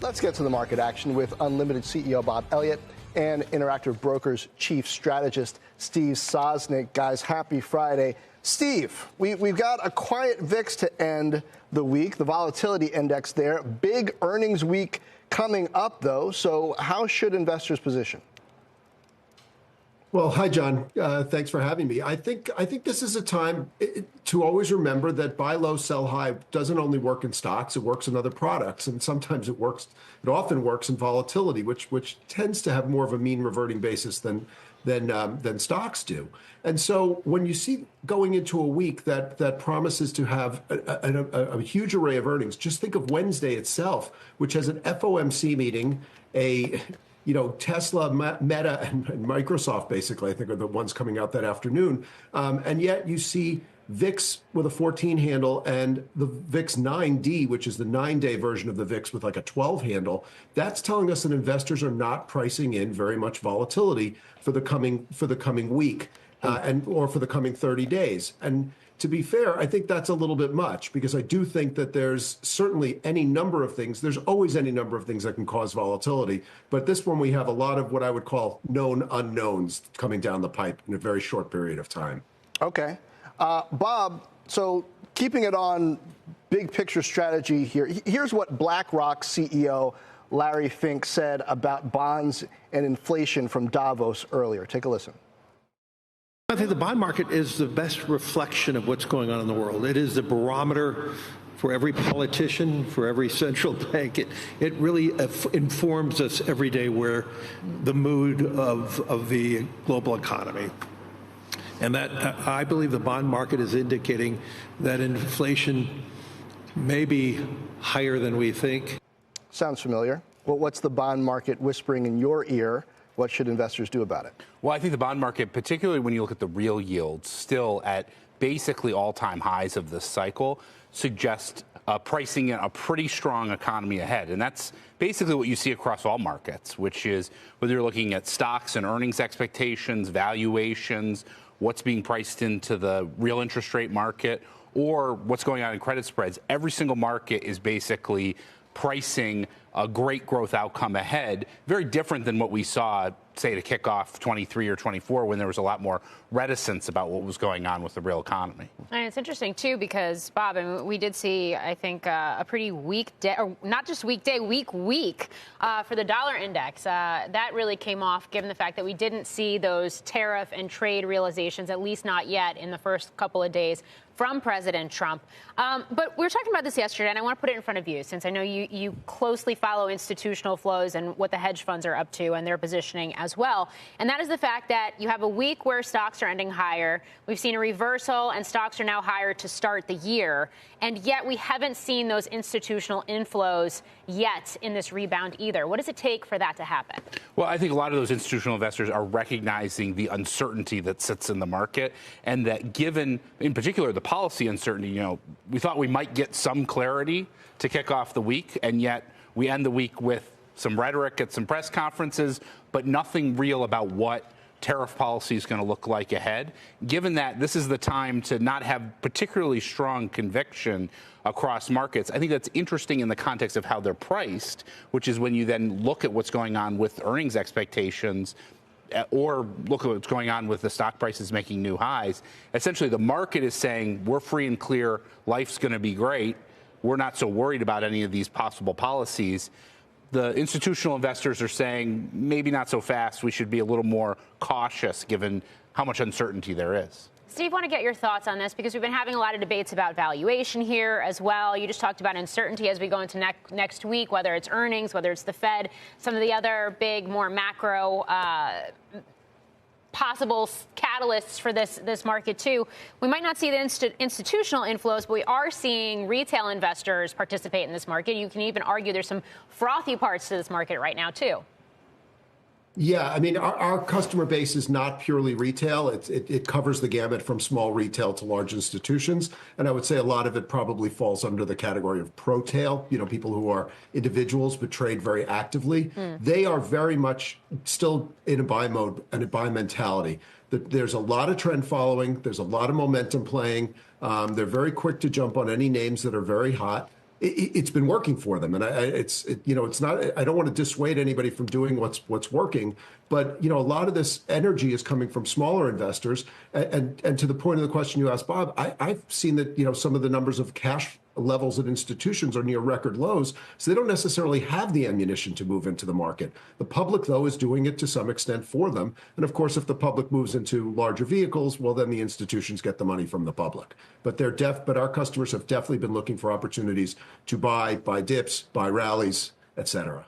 Let's get to the market action with Unlimited CEO Bob Elliott and Interactive Brokers Chief Strategist Steve Sosnick. Guys, happy Friday. Steve, we've got a quiet VIX to end the week, the volatility index there. Big earnings week coming up, though. So how should investors position? Well, hi, John. Thanks for having me. I think this is a time to always remember that buy low, sell high doesn't only work in stocks; it works in other products, and sometimes it works. It often works in volatility, which tends to have more of a mean reverting basis than stocks do. And so, when you see going into a week that promises to have a huge array of earnings, just think of Wednesday itself, which has an FOMC meeting, Tesla, Meta, and Microsoft, basically, I think are the ones coming out that afternoon. And yet you see VIX with a 14 handle and the VIX 9D, which is the 9-day version of the VIX with like a 12 handle. That's telling us that investors are not pricing in very much volatility for the coming week or for the coming 30 days. And to be fair, I think that's a little bit much because I do think that there's certainly any number of things. There's always any number of things that can cause volatility. But this one, we have a lot of what I would call known unknowns coming down the pipe in a very short period of time. Okay. Bob, so keeping it on big picture strategy here, here's what BlackRock CEO Larry Fink said about bonds and inflation from Davos earlier. Take a listen. I think the bond market is the best reflection of what's going on in the world. It is the barometer for every politician, for every central bank. It really informs us every day where the mood of the global economy. And that I believe the bond market is indicating that inflation may be higher than we think. Sounds familiar. Well, what's the bond market whispering in your ear? What should investors do about it? Well, I think the bond market, particularly when you look at the real yields, still at basically all-time highs of this cycle, suggests pricing in a pretty strong economy ahead. And that's basically what you see across all markets, which is whether you're looking at stocks and earnings expectations, valuations, what's being priced into the real interest rate market, or what's going on in credit spreads. Every single market is basically pricing a great growth outcome ahead, very different than what we saw, say, to kick off 23 or 24, when there was a lot more reticence about what was going on with the real economy. And it's interesting, too, because, Bob, we did see, I think, a pretty weak day, or not just weekday, week for the dollar index. That really came off, given the fact that we didn't see those tariff and trade realizations, at least not yet, in the first couple of days from President Trump. But we were talking about this yesterday, and I want to put it in front of you, since I know you closely follow institutional flows and what the hedge funds are up to and their positioning as well. And that is the fact that you have a week where stocks are ending higher. We've seen a reversal, and stocks are now higher to start the year. And yet we haven't seen those institutional inflows yet in this rebound either. What does it take for that to happen? Well, I think a lot of those institutional investors are recognizing the uncertainty that sits in the market, and that given, in particular, the policy uncertainty, we thought we might get some clarity to kick off the week, and yet we end the week with some rhetoric at some press conferences, but nothing real about what tariff policy is going to look like ahead. Given that this is the time to not have particularly strong conviction across markets, I think that's interesting in the context of how they're priced, which is when you then look at what's going on with earnings expectations or look at what's going on with the stock prices making new highs. Essentially, the market is saying we're free and clear, life's going to be great, we're not so worried about any of these possible policies. The institutional investors are saying maybe not so fast, we should be a little more cautious given how much uncertainty there is. Steve, I want to get your thoughts on this because we've been having a lot of debates about valuation here as well. You just talked about uncertainty as we go into next week, whether it's earnings, whether it's the Fed, some of the other big, more macro possible catalysts for this market, too. We might not see the institutional inflows, but we are seeing retail investors participate in this market. You can even argue there's some frothy parts to this market right now, too. Yeah, I mean, our customer base is not purely retail. It covers the gamut from small retail to large institutions. And I would say a lot of it probably falls under the category of pro-tail, people who are individuals but trade very actively. They are very much still in a buy mode and a buy mentality. There's a lot of trend following. There's a lot of momentum playing. They're very quick to jump on any names that are very hot. it's been working for them. And it's not, I don't want to dissuade anybody from doing what's working, but, a lot of this energy is coming from smaller investors. And to the point of the question you asked, Bob, I've seen that, some of the numbers of cash levels at institutions are near record lows, so they don't necessarily have the ammunition to move into the market. The public, though, is doing it to some extent for them. And of course, if the public moves into larger vehicles, well, then the institutions get the money from the public. But but our customers have definitely been looking for opportunities to buy dips, buy rallies, et cetera.